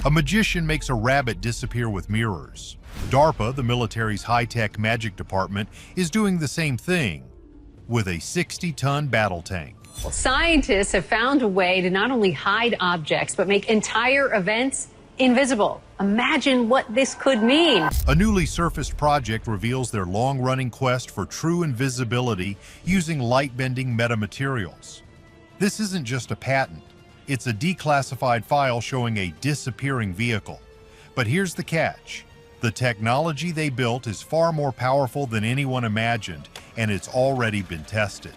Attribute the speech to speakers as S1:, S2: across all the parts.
S1: A magician makes a rabbit disappear with mirrors. DARPA, the military's high-tech magic department, is doing the same thing with a 60-ton battle tank.
S2: Well, scientists have found a way to not only hide objects, but make entire events invisible. Imagine what this could mean.
S1: A newly surfaced project reveals their long-running quest for true invisibility using light-bending metamaterials. This isn't just a patent. It's a declassified file showing a disappearing vehicle. But here's the catch. The technology they built is far more powerful than anyone imagined, and it's already been tested.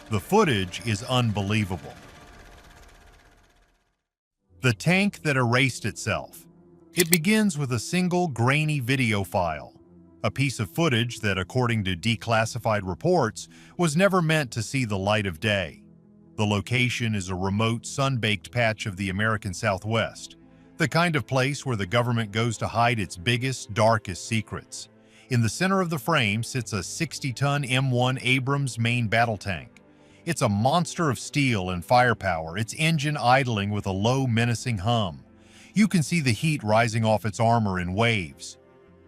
S1: The footage is unbelievable. The tank that erased itself. It begins with a single grainy video file, a piece of footage that, according to declassified reports, was never meant to see the light of day. The location is a remote, sun-baked patch of the American Southwest, the kind of place where the government goes to hide its biggest, darkest secrets. In the center of the frame sits a 60-ton M1 Abrams main battle tank. It's a monster of steel and firepower, its engine idling with a low, menacing hum. You can see the heat rising off its armor in waves.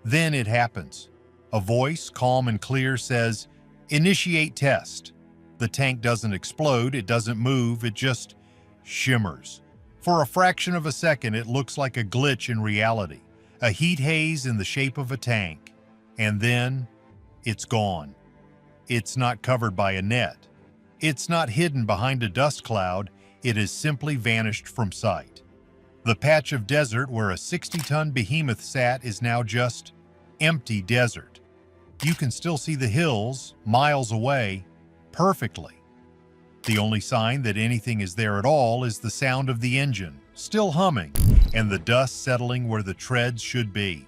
S1: Then it happens. A voice, calm and clear, says, "Initiate test." The tank doesn't explode, it doesn't move, it just shimmers. For a fraction of a second, it looks like a glitch in reality, a heat haze in the shape of a tank. And then, it's gone. It's not covered by a net. It's not hidden behind a dust cloud, it has simply vanished from sight. The patch of desert where a 60-ton behemoth sat is now just empty desert. You can still see the hills, miles away, perfectly. The only sign that anything is there at all is the sound of the engine, still humming, and the dust settling where the treads should be.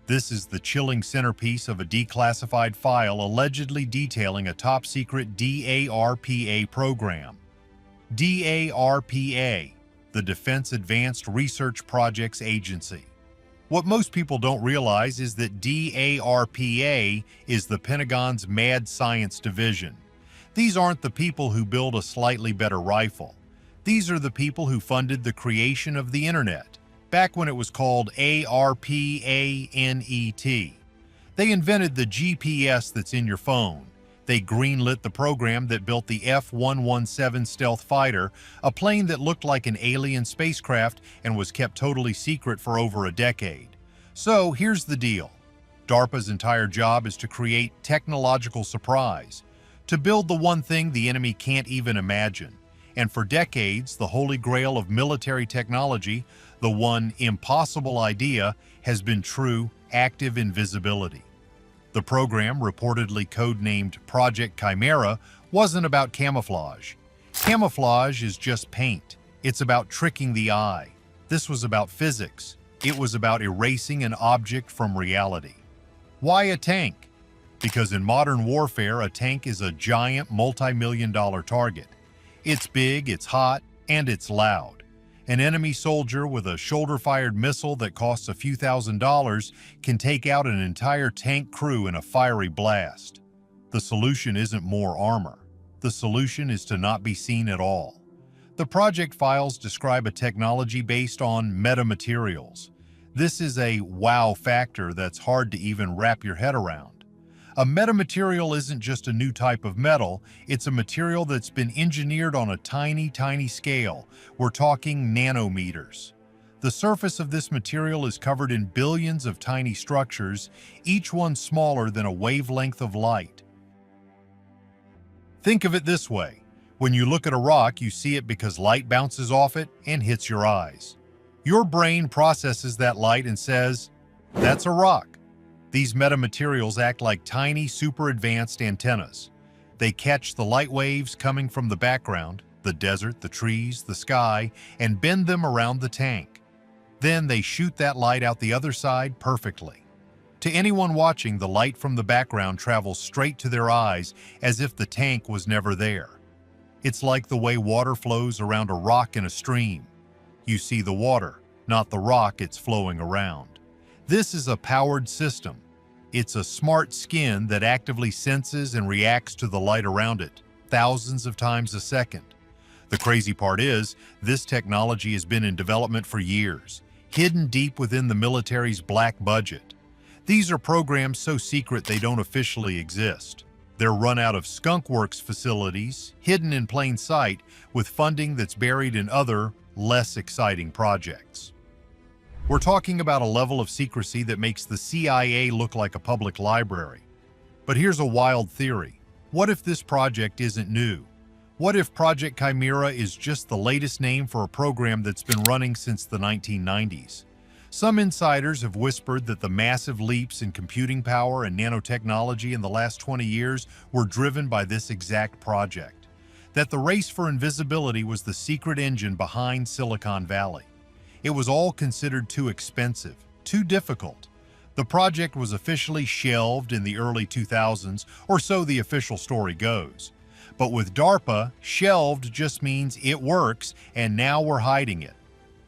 S1: This is the chilling centerpiece of a declassified file allegedly detailing a top-secret DARPA program. DARPA, the Defense Advanced Research Projects Agency. What most people don't realize is that DARPA is the Pentagon's Mad Science Division. These aren't the people who build a slightly better rifle. These are the people who funded the creation of the Internet, back when it was called ARPANET. They invented the GPS that's in your phone. They greenlit the program that built the F-117 stealth fighter, a plane that looked like an alien spacecraft and was kept totally secret for over a decade. So here's the deal. DARPA's entire job is to create technological surprise, to build the one thing the enemy can't even imagine. And for decades, the holy grail of military technology, the one impossible idea, has been true, active invisibility. The program, reportedly codenamed Project Chimera, wasn't about camouflage. Camouflage is just paint. It's about tricking the eye. This was about physics. It was about erasing an object from reality. Why a tank? Because in modern warfare, a tank is a giant multi-million-dollar target. It's big, it's hot, and it's loud. An enemy soldier with a shoulder-fired missile that costs a few $1,000s can take out an entire tank crew in a fiery blast. The solution isn't more armor. The solution is to not be seen at all. The project files describe a technology based on metamaterials. This is a wow factor that's hard to even wrap your head around. A metamaterial isn't just a new type of metal, it's a material that's been engineered on a tiny, tiny scale. We're talking nanometers. The surface of this material is covered in billions of tiny structures, each one smaller than a wavelength of light. Think of it this way. When you look at a rock, you see it because light bounces off it and hits your eyes. Your brain processes that light and says, "That's a rock." These metamaterials act like tiny, super-advanced antennas. They catch the light waves coming from the background, the desert, the trees, the sky, and bend them around the tank. Then they shoot that light out the other side perfectly. To anyone watching, the light from the background travels straight to their eyes as if the tank was never there. It's like the way water flows around a rock in a stream. You see the water, not the rock it's flowing around. This is a powered system. It's a smart skin that actively senses and reacts to the light around it, thousands of times a second. The crazy part is, this technology has been in development for years. hidden deep within the military's black budget. These are programs so secret they don't officially exist. They're run out of skunkworks facilities, hidden in plain sight, with funding that's buried in other, less exciting projects. We're talking about a level of secrecy that makes the CIA look like a public library. But here's a wild theory. What if this project isn't new? What if Project Chimera is just the latest name for a program that's been running since the 1990s? Some insiders have whispered that the massive leaps in computing power and nanotechnology in the last 20 years were driven by this exact project. That the race for invisibility was the secret engine behind Silicon Valley. It was all considered too expensive, too difficult. The project was officially shelved in the early 2000s, or so the official story goes. But with DARPA, shelved just means it works, and now we're hiding it.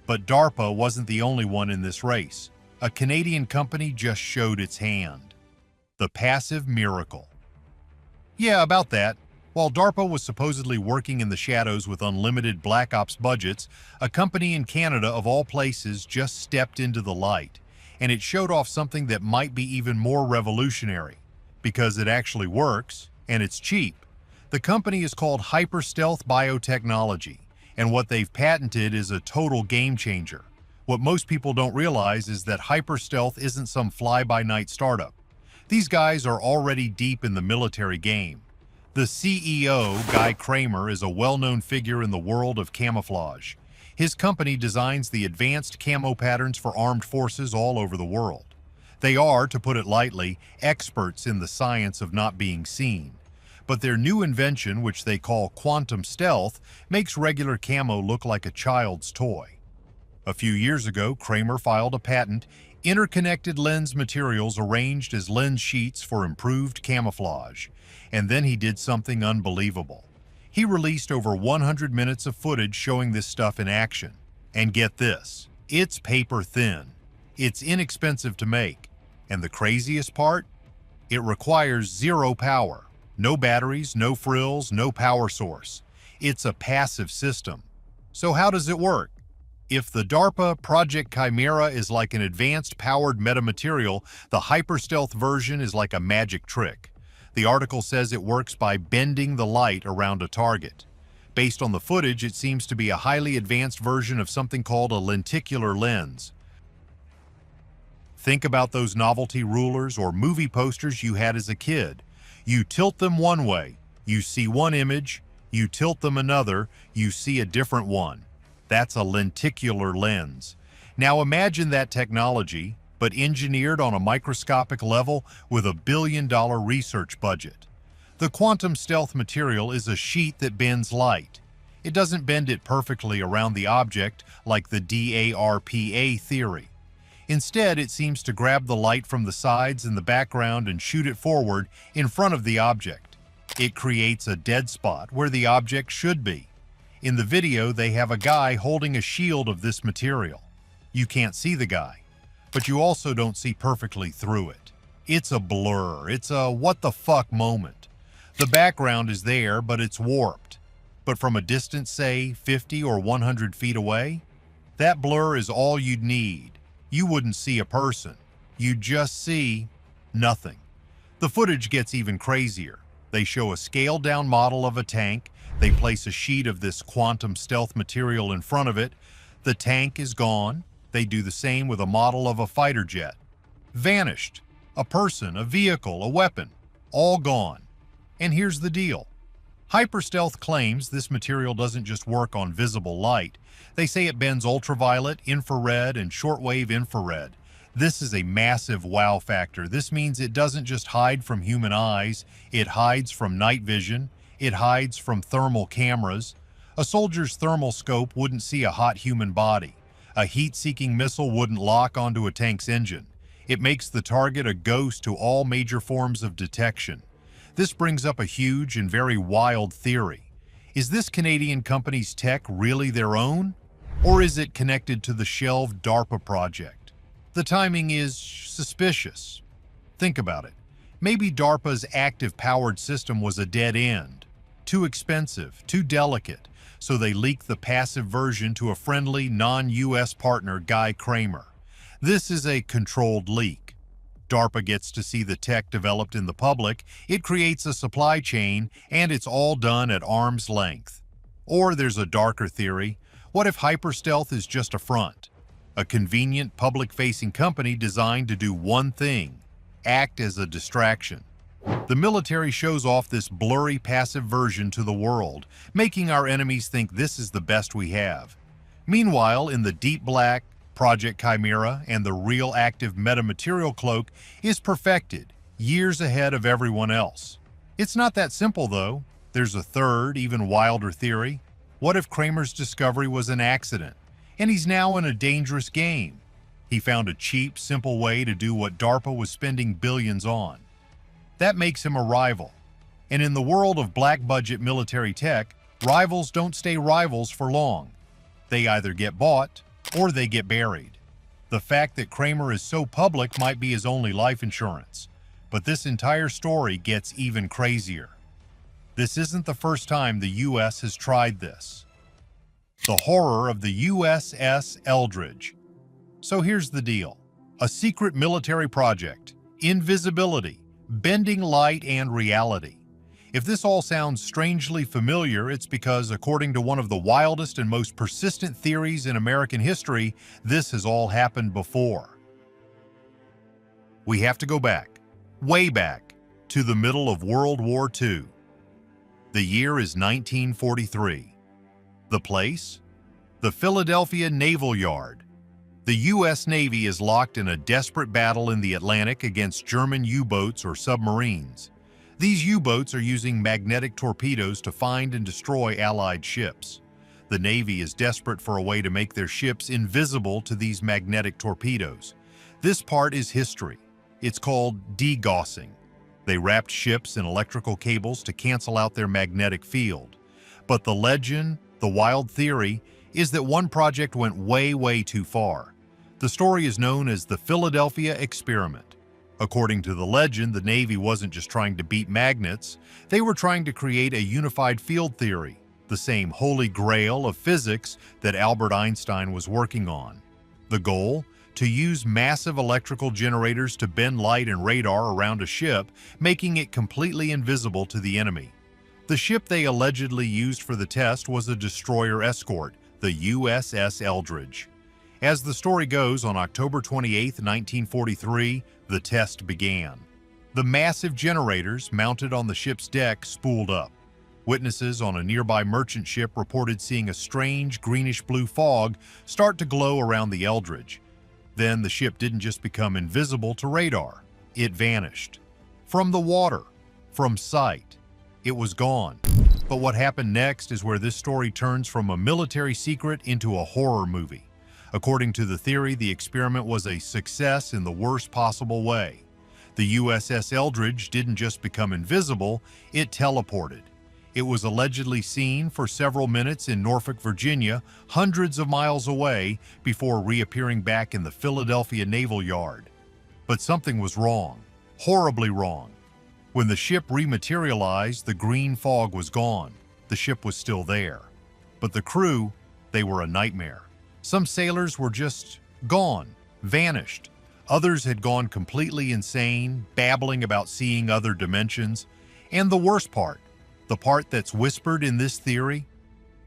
S1: But DARPA wasn't the only one in this race. A Canadian company just showed its hand. The passive miracle. Yeah, about that. While DARPA was supposedly working in the shadows with unlimited Black Ops budgets, a company in Canada of all places just stepped into the light. And it showed off something that might be even more revolutionary, because it actually works, and it's cheap. The company is called Hyperstealth Biotechnology, and what they've patented is a total game changer. What most people don't realize is that Hyperstealth isn't some fly-by-night startup. These guys are already deep in the military game. The CEO, Guy Kramer, is a well-known figure in the world of camouflage. His company designs the advanced camo patterns for armed forces all over the world. They are, to put it lightly, experts in the science of not being seen. But their new invention, which they call quantum stealth, makes regular camo look like a child's toy. A few years ago, Kramer filed a patent, interconnected lens materials arranged as lens sheets for improved camouflage. And then he did something unbelievable. He released over 100 minutes of footage showing this stuff in action. And get this, it's paper thin. It's inexpensive to make. And the craziest part? It requires zero power. No batteries, no frills, no power source. It's a passive system. So how does it work? If the DARPA Project Chimera is like an advanced powered metamaterial, the Hyperstealth version is like a magic trick. The article says it works by bending the light around a target. Based on the footage, it seems to be a highly advanced version of something called a lenticular lens. Think about those novelty rulers or movie posters you had as a kid. You tilt them one way, you see one image. You tilt them another, you see a different one. That's a lenticular lens. Now imagine that technology, but engineered on a microscopic level with $1 billion research budget. The quantum stealth material is a sheet that bends light. It doesn't bend it perfectly around the object like the DARPA theory. Instead, it seems to grab the light from the sides and the background and shoot it forward in front of the object. It creates a dead spot where the object should be. In the video, they have a guy holding a shield of this material. You can't see the guy, but you also don't see perfectly through it. It's a blur. It's a what the fuck moment. The background is there, but it's warped. But from a distance, say 50 or 100 feet away, that blur is all you'd need. You wouldn't see a person. You'd just see nothing. The footage gets even crazier. They show a scaled-down model of a tank. They place a sheet of this quantum stealth material in front of it. The tank is gone. They do the same with a model of a fighter jet. Vanished. A person, a vehicle, a weapon, all gone. And here's the deal. Hyperstealth claims this material doesn't just work on visible light. They say it bends ultraviolet, infrared, and shortwave infrared. This is a massive wow factor. This means it doesn't just hide from human eyes, it hides from night vision, it hides from thermal cameras. A soldier's thermal scope wouldn't see a hot human body. A heat-seeking missile wouldn't lock onto a tank's engine. It makes the target a ghost to all major forms of detection. This brings up a huge and very wild theory. Is this Canadian company's tech really their own? Or is it connected to the shelved DARPA project? The timing is suspicious. Think about it. Maybe DARPA's active powered system was a dead end. Too expensive, too delicate. so they leaked the passive version to a friendly, non-US partner, Guy Kramer. This is a controlled leak. DARPA gets to see the tech developed in the public, it creates a supply chain, and it's all done at arm's length. Or there's a darker theory. What if hyperstealth is just a front? A convenient public-facing company designed to do one thing: act as a distraction. The military shows off this blurry passive version to the world, making our enemies think this is the best we have. Meanwhile, in the deep black, Project Chimera and the real active metamaterial cloak is perfected, years ahead of everyone else. It's not that simple, though. There's a third, even wilder theory. What if Kramer's discovery was an accident, and he's now in a dangerous game? He found a cheap, simple way to do what DARPA was spending billions on. That makes him a rival. And in the world of black-budget military tech, rivals don't stay rivals for long. They either get bought or they get buried. The fact that Kramer is so public might be his only life insurance. But this entire story gets even crazier. This isn't the first time the U.S. has tried this. The horror of the USS Eldridge. So here's the deal. A secret military project, invisibility, bending light and reality. If this all sounds strangely familiar, it's because, according to one of the wildest and most persistent theories in American history, this has all happened before. We have to go back, way back, to the middle of World War II. The year is 1943. The place? The Philadelphia Naval Yard. The U.S. Navy is locked in a desperate battle in the Atlantic against German U-boats or submarines. These U-boats are using magnetic torpedoes to find and destroy Allied ships. The Navy is desperate for a way to make their ships invisible to these magnetic torpedoes. This part is history. It's called degaussing. They wrapped ships in electrical cables to cancel out their magnetic field. But the legend, the wild theory, is that one project went way too far. The story is known as the Philadelphia Experiment. According to the legend, the Navy wasn't just trying to beat magnets, they were trying to create a unified field theory, the same holy grail of physics that Albert Einstein was working on. The goal? To use massive electrical generators to bend light and radar around a ship, making it completely invisible to the enemy. The ship they allegedly used for the test was a destroyer escort, the USS Eldridge. As the story goes, on October 28, 1943, the test began. The massive generators mounted on the ship's deck spooled up. Witnesses on a nearby merchant ship reported seeing a strange greenish-blue fog start to glow around the Eldridge. Then the ship didn't just become invisible to radar, it vanished. From the water, from sight, it was gone. But what happened next is where this story turns from a military secret into a horror movie. According to the theory, the experiment was a success in the worst possible way. The USS Eldridge didn't just become invisible, it teleported. It was allegedly seen for several minutes in Norfolk, Virginia, hundreds of miles away, before reappearing back in the Philadelphia Naval Yard. But something was wrong, horribly wrong. When the ship rematerialized, the green fog was gone. The ship was still there. But the crew, they were a nightmare. Some sailors were just gone, vanished. Others had gone completely insane, babbling about seeing other dimensions. And the worst part, the part that's whispered in this theory,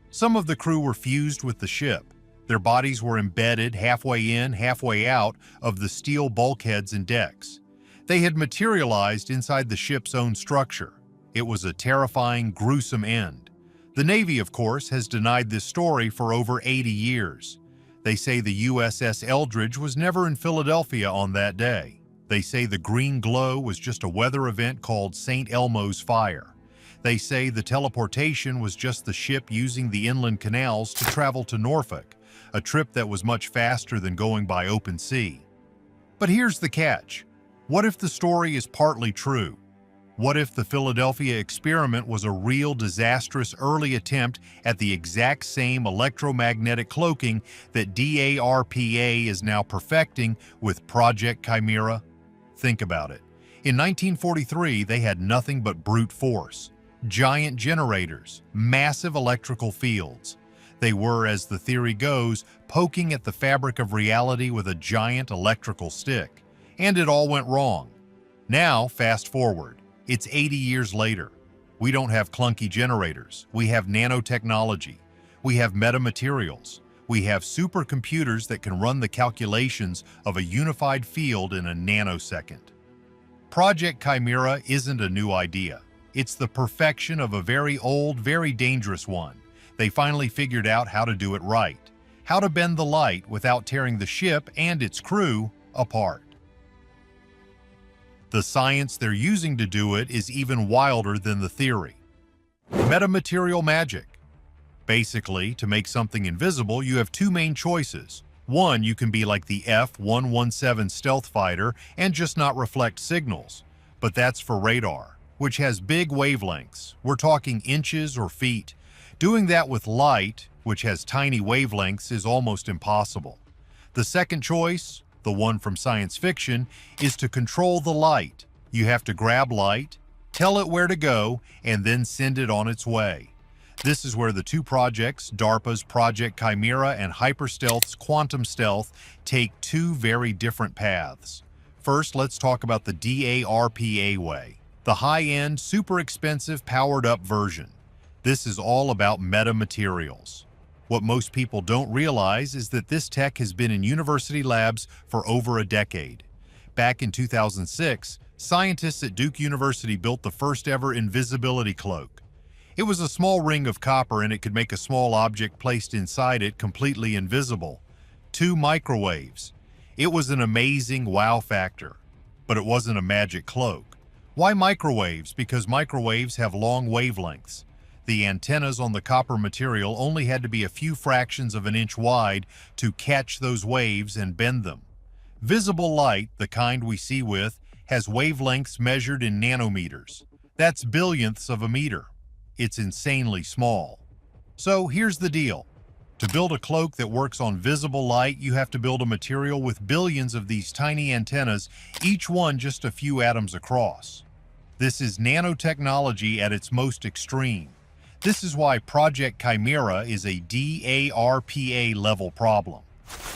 S1: some of the crew were fused with the ship. Their bodies were embedded halfway in, halfway out of the steel bulkheads and decks. They had materialized inside the ship's own structure. It was a terrifying, gruesome end. The Navy, of course, has denied this story for over 80 years. They say the USS Eldridge was never in Philadelphia on that day. They say the green glow was just a weather event called St. Elmo's Fire. They say the teleportation was just the ship using the inland canals to travel to Norfolk, a trip that was much faster than going by open sea. But here's the catch. What if the story is partly true? What if the Philadelphia experiment was a real disastrous early attempt at the exact same electromagnetic cloaking that DARPA is now perfecting with Project Chimera? Think about it. In 1943, they had nothing but brute force. Giant generators, massive electrical fields. They were, as the theory goes, poking at the fabric of reality with a giant electrical stick. And it all went wrong. Now, fast forward. It's 80 years later. We don't have clunky generators. We have nanotechnology. We have metamaterials. We have supercomputers that can run the calculations of a unified field in a nanosecond. Project Chimera isn't a new idea. It's the perfection of a very old, very dangerous one. They finally figured out how to do it right, how to bend the light without tearing the ship and its crew apart. The science they're using to do it is even wilder than the theory. Metamaterial magic. Basically, to make something invisible, you have two main choices. One, you can be like the F-117 stealth fighter and just not reflect signals. But that's for radar, which has big wavelengths. We're talking inches or feet. Doing that with light, which has tiny wavelengths, is almost impossible. The second choice, the one from science fiction, is to control the light. You have to grab light, tell it where to go, and then send it on its way. This is where the two projects, DARPA's Project Chimera and Hyperstealth's Quantum Stealth, take two very different paths. First, let's talk about the DARPA way, the high-end, super expensive, powered-up version. This is all about metamaterials. What most people don't realize is that this tech has been in university labs for over a decade. Back in 2006, scientists at Duke University built the first ever invisibility cloak. It was a small ring of copper and it could make a small object placed inside it completely invisible. 2 microwaves. It was an amazing wow factor. But it wasn't a magic cloak. Why microwaves? Because microwaves have long wavelengths. The antennas on the copper material only had to be a few fractions of an inch wide to catch those waves and bend them. Visible light, the kind we see with, has wavelengths measured in nanometers. That's billionths of a meter. It's insanely small. So here's the deal. To build a cloak that works on visible light, you have to build a material with billions of these tiny antennas, each one just a few atoms across. This is nanotechnology at its most extreme. This is why Project Chimera is a DARPA level problem.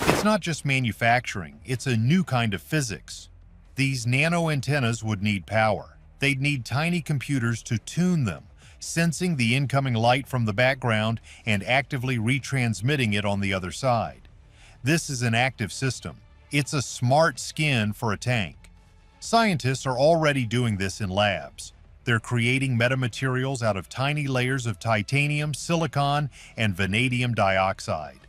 S1: It's not just manufacturing, it's a new kind of physics. These nano antennas would need power. They'd need tiny computers to tune them, sensing the incoming light from the background and actively retransmitting it on the other side. This is an active system. It's a smart skin for a tank. Scientists are already doing this in labs. They're creating metamaterials out of tiny layers of titanium, silicon, and vanadium dioxide.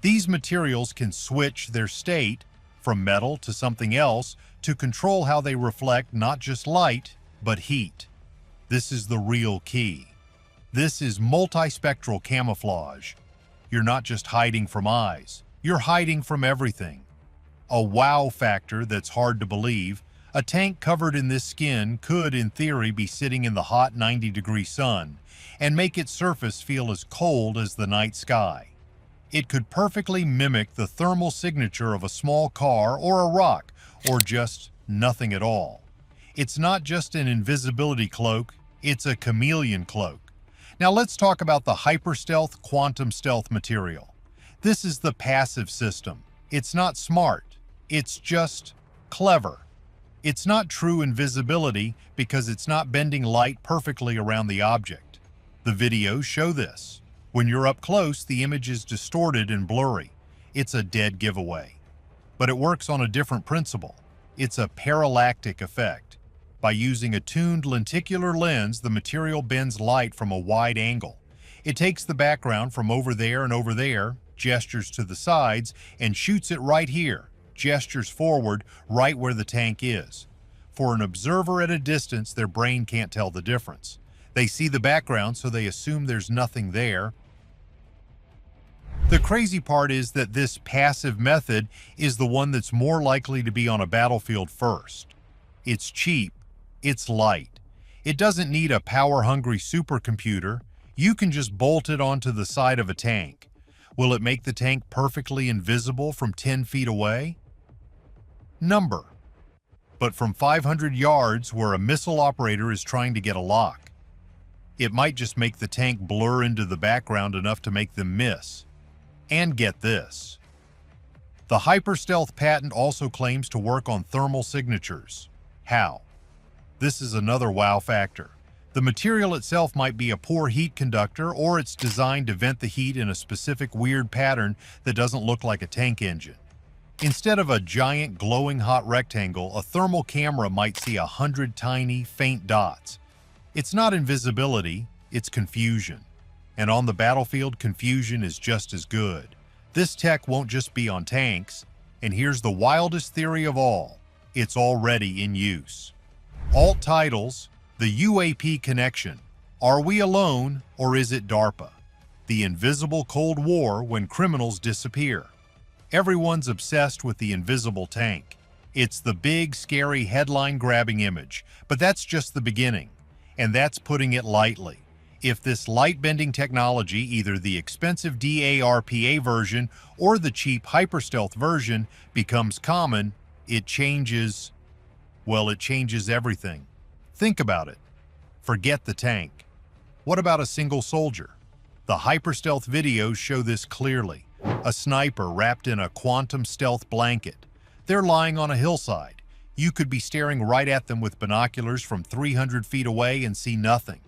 S1: These materials can switch their state from metal to something else to control how they reflect not just light, but heat. This is the real key. This is multispectral camouflage. You're not just hiding from eyes, you're hiding from everything. A wow factor that's hard to believe. A tank covered in this skin could, in theory, be sitting in the hot 90-degree sun and make its surface feel as cold as the night sky. It could perfectly mimic the thermal signature of a small car or a rock, or just nothing at all. It's not just an invisibility cloak, it's a chameleon cloak. Now let's talk about the Hyperstealth Quantum Stealth material. This is the passive system. It's not smart, it's just clever. It's not true invisibility because it's not bending light perfectly around the object. The videos show this. When you're up close, the image is distorted and blurry. It's a dead giveaway. But it works on a different principle. It's a parallactic effect. By using a tuned lenticular lens, the material bends light from a wide angle. It takes the background from over there, gestures to the sides, and shoots it right here, gestures forward, right where the tank is. For an observer at a distance, their brain can't tell the difference. They see the background, so they assume there's nothing there. The crazy part is that this passive method is the one that's more likely to be on a battlefield first. It's cheap, it's light. It doesn't need a power-hungry supercomputer. You can just bolt it onto the side of a tank. Will it make the tank perfectly invisible from 10 feet away? Number. But from 500 yards where a missile operator is trying to get a lock. It might just make the tank blur into the background enough to make them miss. And get this. The hyperstealth patent also claims to work on thermal signatures. How? This is another wow factor. The material itself might be a poor heat conductor, or it's designed to vent the heat in a specific weird pattern that doesn't look like a tank engine. Instead of a giant glowing hot rectangle, a thermal camera might see 100 tiny, faint dots. It's not invisibility, it's confusion. And on the battlefield, confusion is just as good. This tech won't just be on tanks, and here's the wildest theory of all. It's already in use. Alt titles: The UAP Connection. Are we alone, or is it DARPA? The Invisible Cold War when criminals disappear. Everyone's obsessed with the invisible tank. It's the big, scary, headline-grabbing image, but that's just the beginning. And that's putting it lightly. If this light-bending technology, either the expensive DARPA version or the cheap hyperstealth version, becomes common, it changes everything. Think about it. Forget the tank. What about a single soldier? The hyperstealth videos show this clearly. A sniper wrapped in a quantum stealth blanket. They're lying on a hillside. You could be staring right at them with binoculars from 300 feet away and see nothing.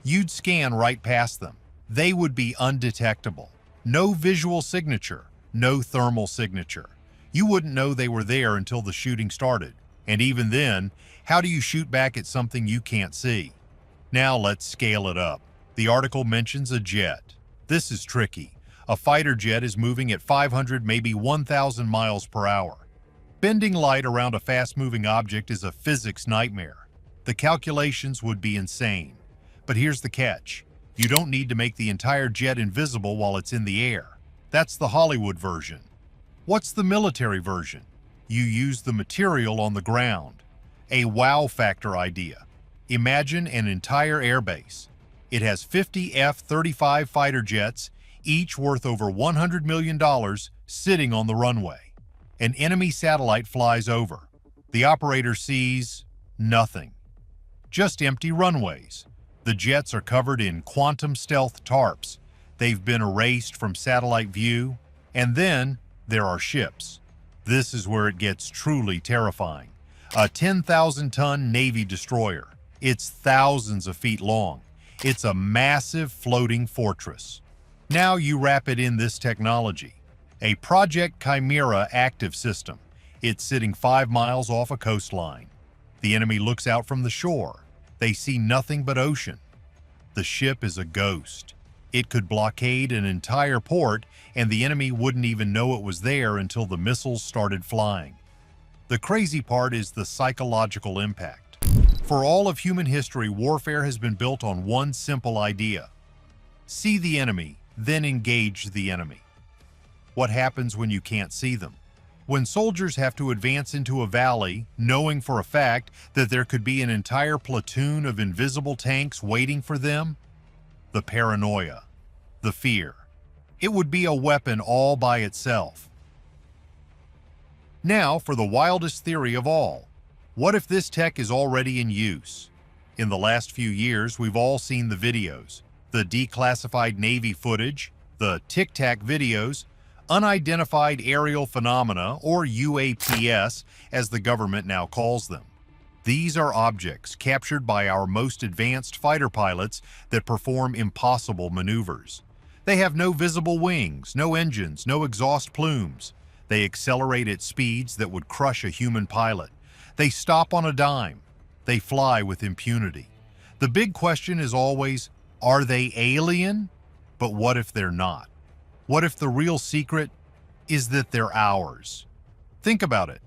S1: You'd scan right past them. They would be undetectable. No visual signature, no thermal signature. You wouldn't know they were there until the shooting started. And even then, how do you shoot back at something you can't see? Now let's scale it up. The article mentions a jet. This is tricky. A fighter jet is moving at 500, maybe 1,000 miles per hour. Bending light around a fast-moving object is a physics nightmare. The calculations would be insane. But here's the catch. You don't need to make the entire jet invisible while it's in the air. That's the Hollywood version. What's the military version? You use the material on the ground. A wow factor idea. Imagine an entire airbase. It has 50 F-35 fighter jets, each worth over $100 million, sitting on the runway. An enemy satellite flies over. The operator sees nothing. Just empty runways. The jets are covered in quantum stealth tarps. They've been erased from satellite view. And then there are ships. This is where it gets truly terrifying. A 10,000-ton Navy destroyer. It's thousands of feet long. It's a massive floating fortress. Now you wrap it in this technology. A Project Chimera active system. It's sitting 5 miles off a coastline. The enemy looks out from the shore. They see nothing but ocean. The ship is a ghost. It could blockade an entire port, and the enemy wouldn't even know it was there until the missiles started flying. The crazy part is the psychological impact. For all of human history, warfare has been built on one simple idea. See the enemy, then engage the enemy. What happens when you can't see them? When soldiers have to advance into a valley, knowing for a fact that there could be an entire platoon of invisible tanks waiting for them? The paranoia, the fear. It would be a weapon all by itself. Now for the wildest theory of all. What if this tech is already in use? In the last few years, we've all seen the videos, the declassified Navy footage, the tic-tac videos, unidentified aerial phenomena, or UAPs, as the government now calls them. These are objects captured by our most advanced fighter pilots that perform impossible maneuvers. They have no visible wings, no engines, no exhaust plumes. They accelerate at speeds that would crush a human pilot. They stop on a dime. They fly with impunity. The big question is always, are they alien? But what if they're not? What if the real secret is that they're ours? Think about it.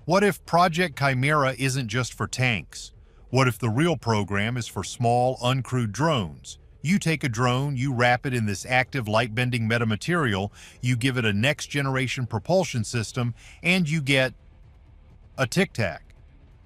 S1: What if Project Chimera isn't just for tanks? What if the real program is for small, uncrewed drones? You take a drone, you wrap it in this active light-bending metamaterial, you give it a next-generation propulsion system, and you get a tic-tac.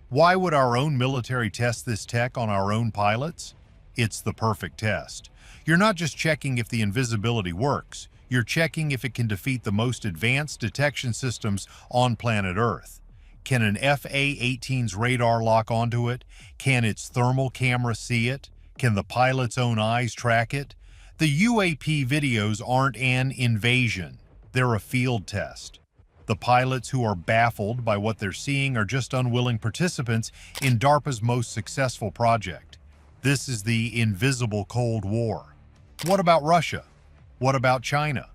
S1: Why would our own military test this tech on our own pilots? It's the perfect test. You're not just checking if the invisibility works. You're checking if it can defeat the most advanced detection systems on planet Earth. Can an FA-18's radar lock onto it? Can its thermal camera see it? Can the pilot's own eyes track it? The UAP videos aren't an invasion. They're a field test. The pilots who are baffled by what they're seeing are just unwilling participants in DARPA's most successful project. This is the invisible Cold War. What about Russia? What about China?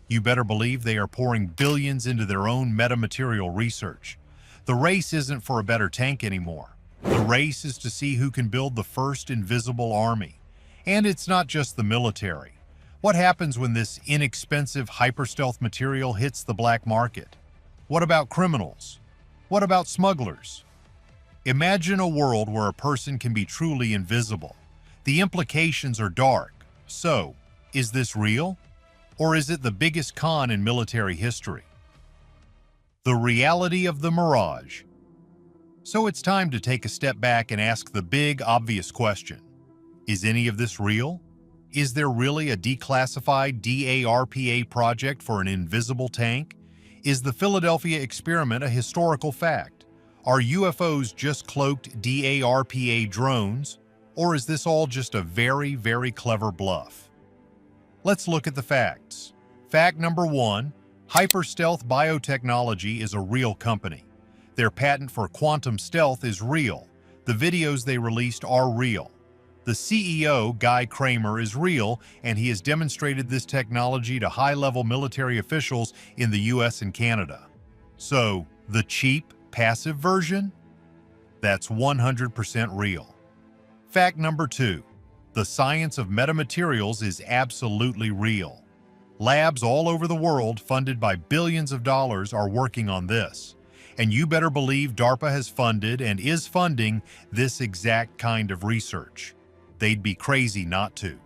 S1: You better believe they are pouring billions into their own metamaterial research. The race isn't for a better tank anymore. The race is to see who can build the first invisible army. And it's not just the military. What happens when this inexpensive hyperstealth material hits the black market? What about criminals? What about smugglers? Imagine a world where a person can be truly invisible. The implications are dark. So, is this real? Or is it the biggest con in military history? The reality of the mirage. So it's time to take a step back and ask the big, obvious question. Is any of this real? Is there really a declassified DARPA project for an invisible tank? Is the Philadelphia experiment a historical fact? Are UFOs just cloaked DARPA drones? Or is this all just a very, very clever bluff? Let's look at the facts. Fact number 1, Hyperstealth Biotechnology is a real company. Their patent for quantum stealth is real. The videos they released are real. The CEO, Guy Kramer, is real, and he has demonstrated this technology to high-level military officials in the US and Canada. So, the cheap, passive version? That's 100% real. Fact number 2, the science of metamaterials is absolutely real. Labs all over the world, funded by billions of dollars, are working on this. And you better believe DARPA has funded and is funding this exact kind of research. They'd be crazy not to.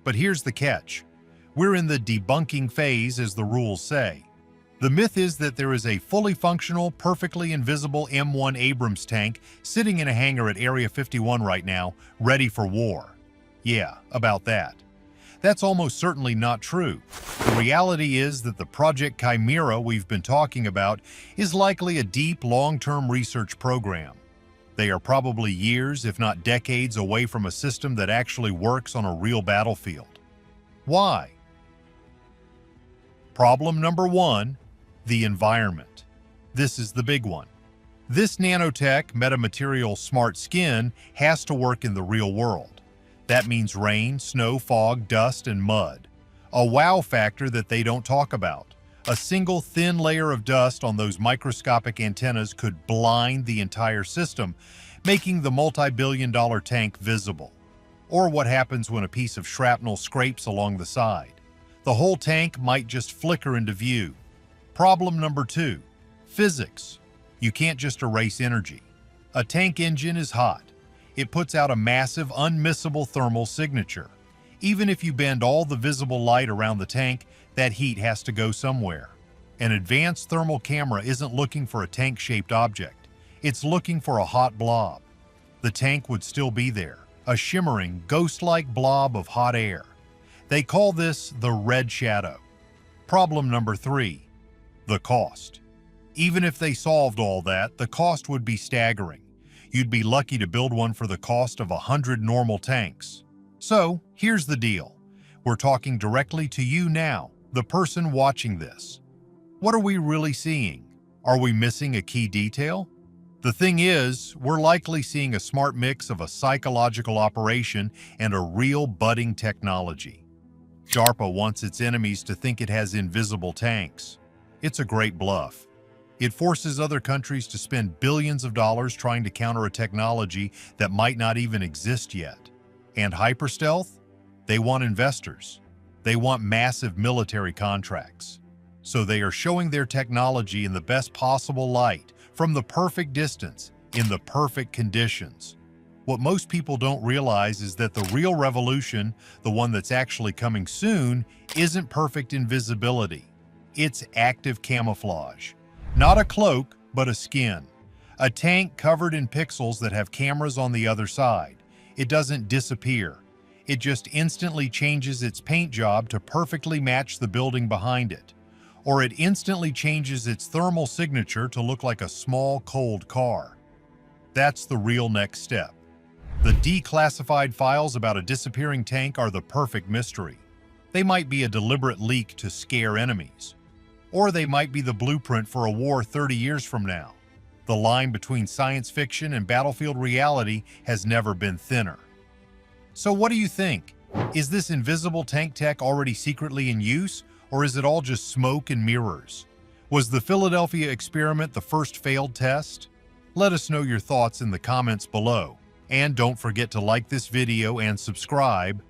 S1: But here's the catch. We're in the debunking phase, as the rules say. The myth is that there is a fully functional, perfectly invisible M1 Abrams tank sitting in a hangar at Area 51 right now, ready for war. Yeah, about that. That's almost certainly not true. The reality is that the Project Chimera we've been talking about is likely a deep, long-term research program. They are probably years, if not decades, away from a system that actually works on a real battlefield. Why? Problem number 1, the environment. This is the big one. This nanotech, metamaterial smart skin has to work in the real world. That means rain, snow, fog, dust, and mud. A wow factor that they don't talk about. A single thin layer of dust on those microscopic antennas could blind the entire system, making the multi-billion-dollar tank visible. Or what happens when a piece of shrapnel scrapes along the side. The whole tank might just flicker into view. Problem number 2, physics. You can't just erase energy. A tank engine is hot. It puts out a massive, unmissable thermal signature. Even if you bend all the visible light around the tank, that heat has to go somewhere. An advanced thermal camera isn't looking for a tank-shaped object. It's looking for a hot blob. The tank would still be there, a shimmering, ghost-like blob of hot air. They call this the red shadow. Problem number 3, the cost. Even if they solved all that, the cost would be staggering. You'd be lucky to build one for the cost of 100 normal tanks. So, here's the deal. We're talking directly to you now, the person watching this. What are we really seeing? Are we missing a key detail? The thing is, we're likely seeing a smart mix of a psychological operation and a real budding technology. DARPA wants its enemies to think it has invisible tanks. It's a great bluff. It forces other countries to spend billions of dollars trying to counter a technology that might not even exist yet. And hyperstealth? They want investors. They want massive military contracts. So they are showing their technology in the best possible light, from the perfect distance, in the perfect conditions. What most people don't realize is that the real revolution, the one that's actually coming soon, isn't perfect invisibility. It's active camouflage. Not a cloak, but a skin. A tank covered in pixels that have cameras on the other side. It doesn't disappear. It just instantly changes its paint job to perfectly match the building behind it. Or it instantly changes its thermal signature to look like a small, cold car. That's the real next step. The declassified files about a disappearing tank are the perfect mystery. They might be a deliberate leak to scare enemies. Or they might be the blueprint for a war 30 years from now. The line between science fiction and battlefield reality has never been thinner. So what do you think? Is this invisible tank tech already secretly in use, or is it all just smoke and mirrors? Was the Philadelphia experiment the first failed test? Let us know your thoughts in the comments below. And don't forget to like this video and subscribe